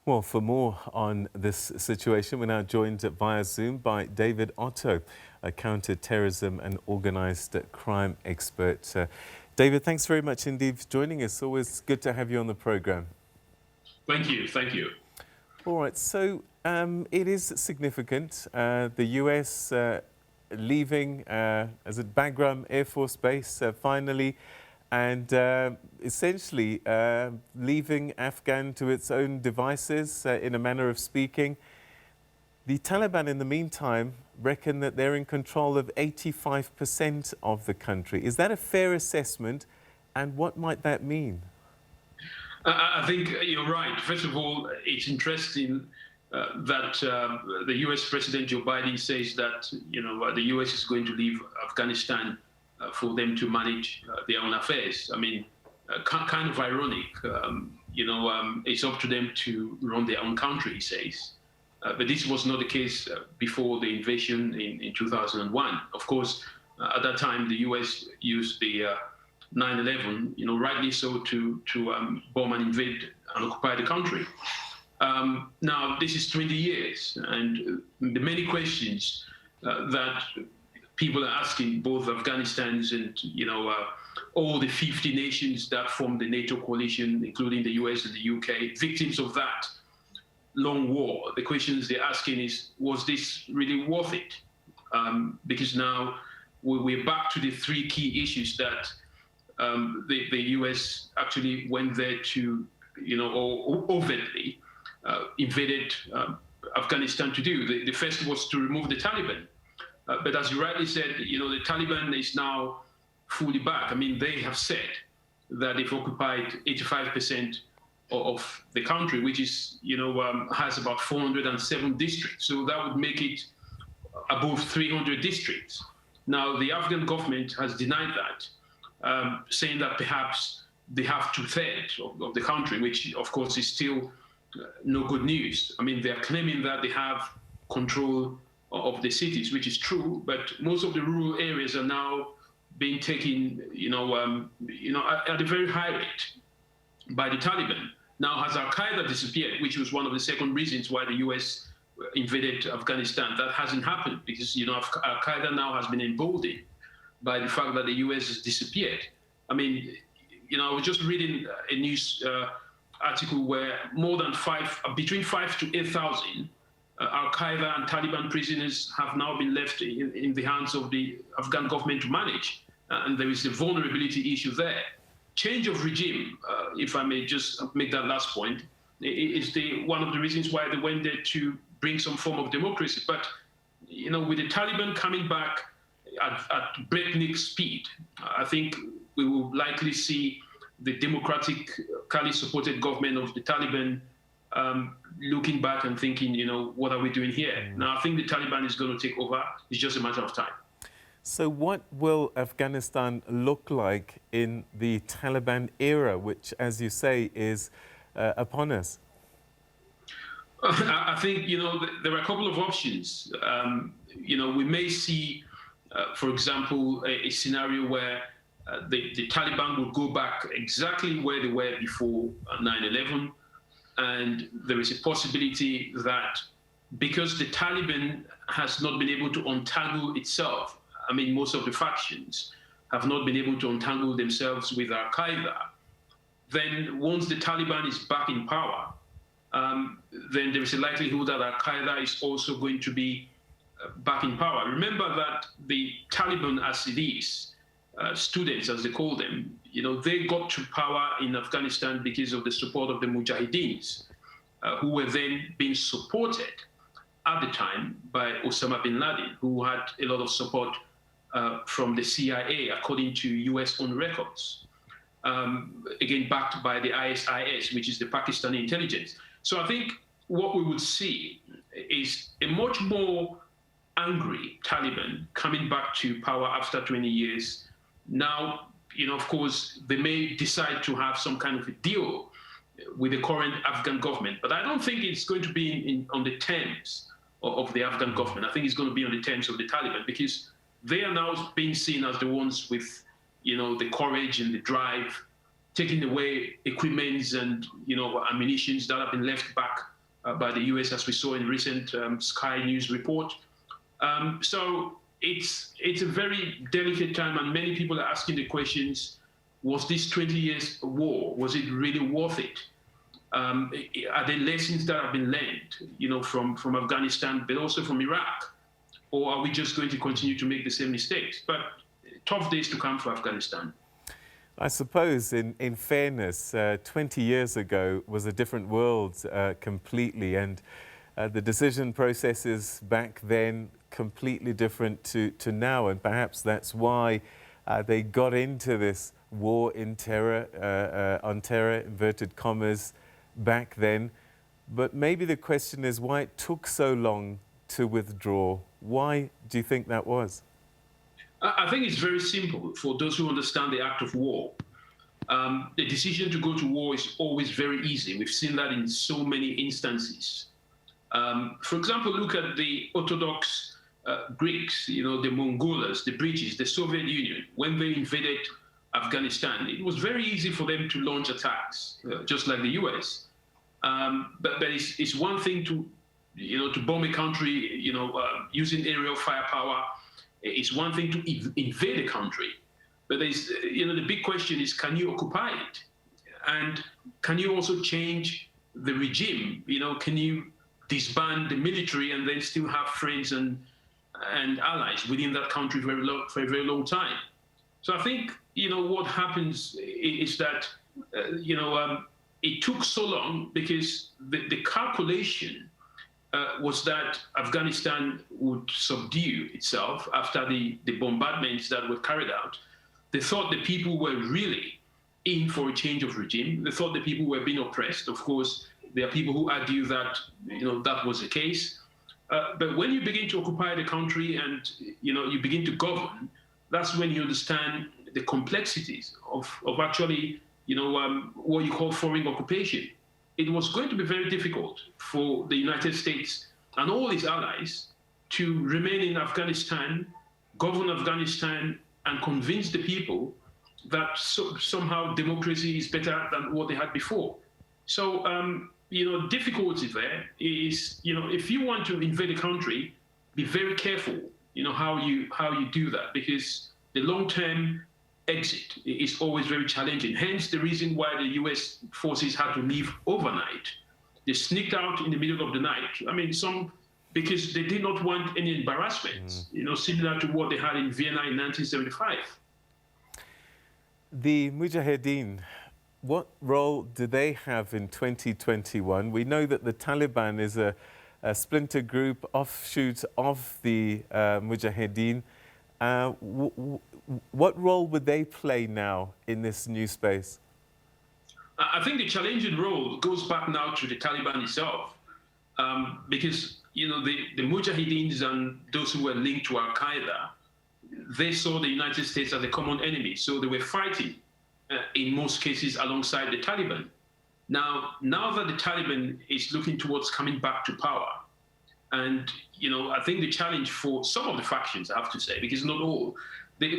Well, for more on this situation, we're now joined via Zoom by David Otto, a counter-terrorism and organised crime expert. David, thanks very much indeed for joining us. Always good to have you on the programme. Thank you. Thank you. All right, so it is significant. The US leaving as a Bagram Air Force Base finally, and essentially leaving Afghan to its own devices, in a manner of speaking. The Taliban, in the meantime, reckon that they're in control of 85% of the country. Is that a fair assessment, and what might that mean? I think you're right. First of all, it's interesting that the U.S. President Joe Biden says that the U.S. is going to leave Afghanistan for them to manage their own affairs. I mean, kind of ironic. It's up to them to run their own country, he says. But this was not the case before the invasion in 2001. Of course, at that time, the U.S. used the 9/11, rightly so, to bomb and invade and occupy the country. Now, this is 20 years, and the many questions that people are asking, both Afghanistan's and all the 50 nations that form the NATO coalition, including the US and the UK, victims of that long war. The questions they're asking is, was this really worth it? Because now we're back to the three key issues that the US actually went there to, or overtly invaded Afghanistan to do. The first was to remove the Taliban. But as you rightly said, the Taliban is now fully back. I mean, they have said that they've occupied 85% of the country, which is, has about 407 districts. So that would make it above 300 districts. Now, the Afghan government has denied that, saying that perhaps they have 2/3 of the country, which, of course, is still no good news. I mean, they're claiming that they have control of the cities, which is true, but most of the rural areas are now being taken, at a very high rate by the Taliban. Now, has Al-Qaeda disappeared, which was one of the second reasons why the US invaded Afghanistan? That hasn't happened because, Al-Qaeda now has been emboldened by the fact that the US has disappeared. I mean, I was just reading a news article where between 5 to 8,000 Al-Qaeda and Taliban prisoners have now been left in the hands of the Afghan government to manage. And there is a vulnerability issue there. Change of regime, if I may just make that last point, is one of the reasons why they went there, to bring some form of democracy. But, with the Taliban coming back at breakneck speed, I think we will likely see the democratically supported government of the Taliban looking back and thinking, what are we doing here? Now, I think the Taliban is going to take over. It's just a matter of time. So what will Afghanistan look like in the Taliban era, which, as you say, is upon us? I think, there are a couple of options. We may see, for example, a scenario where the Taliban will go back exactly where they were before 9/11. And there is a possibility that because the Taliban has not been able to untangle itself, I mean, most of the factions have not been able to untangle themselves with Al-Qaeda, then once the Taliban is back in power, then there is a likelihood that Al-Qaeda is also going to be back in power. Remember that the Taliban, as it is, students, as they call them, they got to power in Afghanistan because of the support of the Mujahideens, who were then being supported at the time by Osama bin Laden, who had a lot of support from the CIA, according to US own records, again, backed by the ISIS, which is the Pakistani intelligence. So I think what we would see is a much more angry Taliban coming back to power after 20 years. Now, of course, they may decide to have some kind of a deal with the current Afghan government, but I don't think it's going to be on the terms of the Afghan government. I think it's going to be on the terms of the Taliban, because they are now being seen as the ones with, the courage and the drive taking away equipments and ammunitions that have been left back by the US, as we saw in recent Sky News report. So it's a very delicate time, and many people are asking the questions: was this 20 years war? Was it really worth it? Are there lessons that have been learned, from Afghanistan, but also from Iraq? Or are we just going to continue to make the same mistakes? But tough days to come for Afghanistan. I suppose, in fairness, 20 years ago was a different world completely, and the decision processes back then completely different to now, and perhaps that's why they got into this war on terror, inverted commas, back then. But maybe the question is why it took so long to withdraw. Why do you think that was? I think it's very simple for those who understand the act of war. The decision to go to war is always very easy. We've seen that in so many instances. For example, look at the Orthodox Greeks, the Mongols, the British, the Soviet Union. When they invaded Afghanistan, it was very easy for them to launch attacks, just like the US. But it's one thing to bomb a country, using aerial firepower. It's one thing to invade a country, but the big question is, can you occupy it? And can you also change the regime? Can you disband the military and then still have friends and allies within that country for a very long time? So I think, what happens is that, it took so long because the calculation was that Afghanistan would subdue itself after the bombardments that were carried out. They thought the people were really in for a change of regime. They thought the people were being oppressed. Of course, there are people who argue that that was the case. But when you begin to occupy the country and you begin to govern, that's when you understand the complexities of actually what you call foreign occupation. It was going to be very difficult for the United States and all its allies to remain in Afghanistan, govern Afghanistan, and convince the people that somehow democracy is better than what they had before. So, difficulty there is, if you want to invade a country, be very careful, how you do that, because the long-term exit is always very challenging. Hence the reason why the US forces had to leave overnight. They sneaked out in the middle of the night. I mean, because they did not want any embarrassments, similar to what they had in Vienna in 1975. The Mujahideen, what role do they have in 2021? We know that the Taliban is a splinter group, offshoot of the Mujahideen. What role would they play now in this new space? I think the challenging role goes back now to the Taliban itself, because the Mujahideens and those who were linked to Al-Qaeda, they saw the United States as a common enemy, so they were fighting in most cases alongside the Taliban. Now that the Taliban is looking towards coming back to power, and I think the challenge for some of the factions, I have to say, because not all,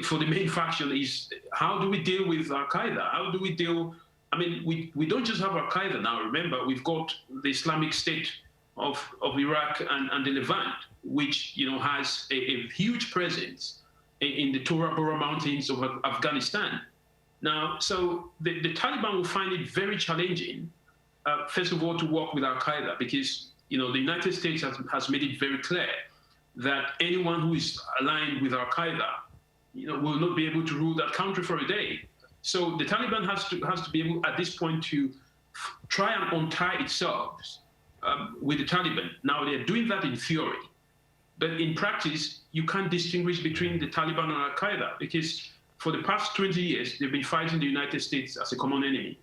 for the main faction is, how do we deal with Al-Qaeda? How do we deal? I mean, we don't just have Al-Qaeda now. Remember, we've got the Islamic State of Iraq and the Levant, which has a huge presence in the Tora Bora Mountains of Afghanistan. Now, so the Taliban will find it very challenging, first of all, to work with Al-Qaeda, because the United States has made it very clear that anyone who is aligned with Al-Qaeda will not be able to rule that country for a day. So the Taliban has to be able, at this point, to try and untie itself with the Taliban. Now, they're doing that in theory, but in practice, you can't distinguish between the Taliban and Al-Qaeda, because for the past 20 years, they've been fighting the United States as a common enemy.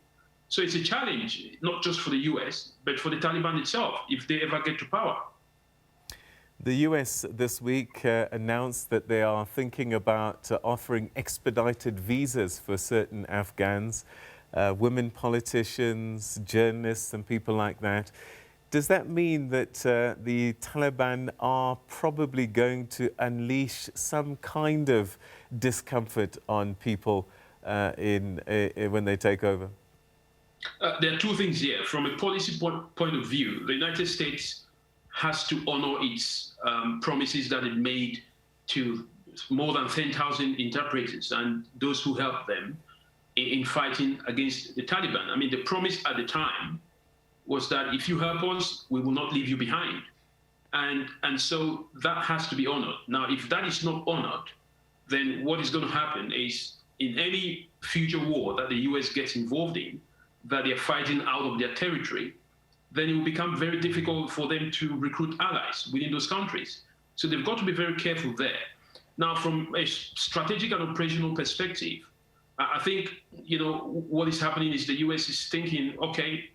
So it's a challenge, not just for the US, but for the Taliban itself, if they ever get to power. The US this week announced that they are thinking about offering expedited visas for certain Afghans, women politicians, journalists and people like that. Does that mean that the Taliban are probably going to unleash some kind of discomfort on people when they take over? There are two things here. From a policy point of view, the United States has to honor its promises that it made to more than 10,000 interpreters and those who helped them in fighting against the Taliban. I mean, the promise at the time was that if you help us, we will not leave you behind. And so that has to be honored. Now, if that is not honored, then what is going to happen is in any future war that the US gets involved in, that they're fighting out of their territory, then it will become very difficult for them to recruit allies within those countries. So they've got to be very careful there. Now, from a strategic and operational perspective, I think, what is happening is the US is thinking, okay,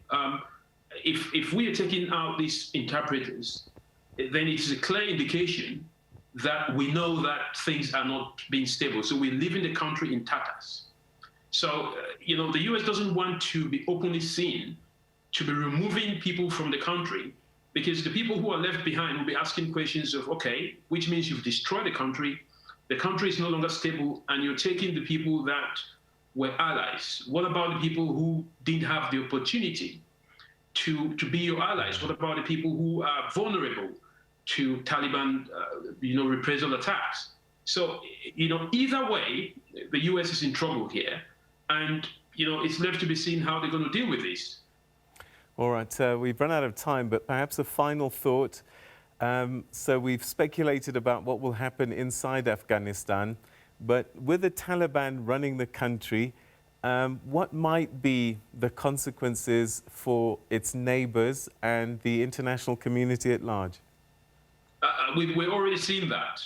if we are taking out these interpreters, then it's a clear indication that we know that things are not being stable. So we're leaving the country in tatters. So, the US doesn't want to be openly seen to be removing people from the country, because the people who are left behind will be asking questions of, okay, which means you've destroyed the country is no longer stable, and you're taking the people that were allies. What about the people who didn't have the opportunity to be your allies? What about the people who are vulnerable to Taliban, reprisal attacks? So, either way, the US is in trouble here, and, it's left to be seen how they're going to deal with this. All right, we've run out of time, but perhaps a final thought. So we've speculated about what will happen inside Afghanistan, but with the Taliban running the country, what might be the consequences for its neighbors and the international community at large? We're already seeing that.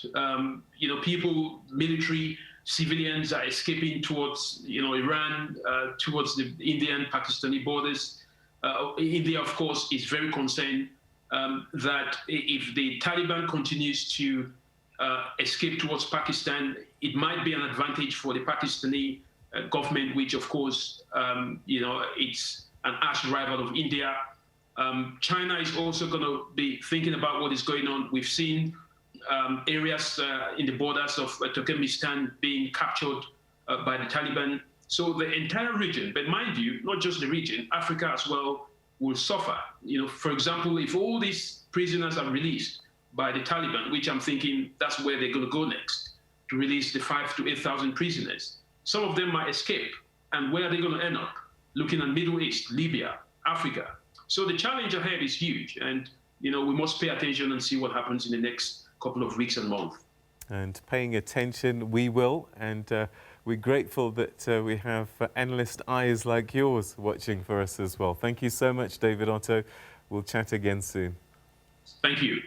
People, military, civilians are escaping towards, Iran, towards the Indian-Pakistani borders. India, of course, is very concerned that if the Taliban continues to escape towards Pakistan, it might be an advantage for the Pakistani government, which, of course, it's an arch rival of India. China is also going to be thinking about what is going on. We've seen areas in the borders of Turkmenistan being captured by the Taliban. So the entire region, but mind you, not just the region, Africa as well, will suffer. For example, if all these prisoners are released by the Taliban, which I'm thinking that's where they're going to go next, to release the 5,000 to 8,000 prisoners, some of them might escape. And where are they going to end up? Looking at Middle East, Libya, Africa. So the challenge ahead is huge. And, we must pay attention and see what happens in the next couple of weeks and months. And paying attention, we will. And we're grateful that we have analyst eyes like yours watching for us as well. Thank you so much, David Otto. We'll chat again soon. Thank you.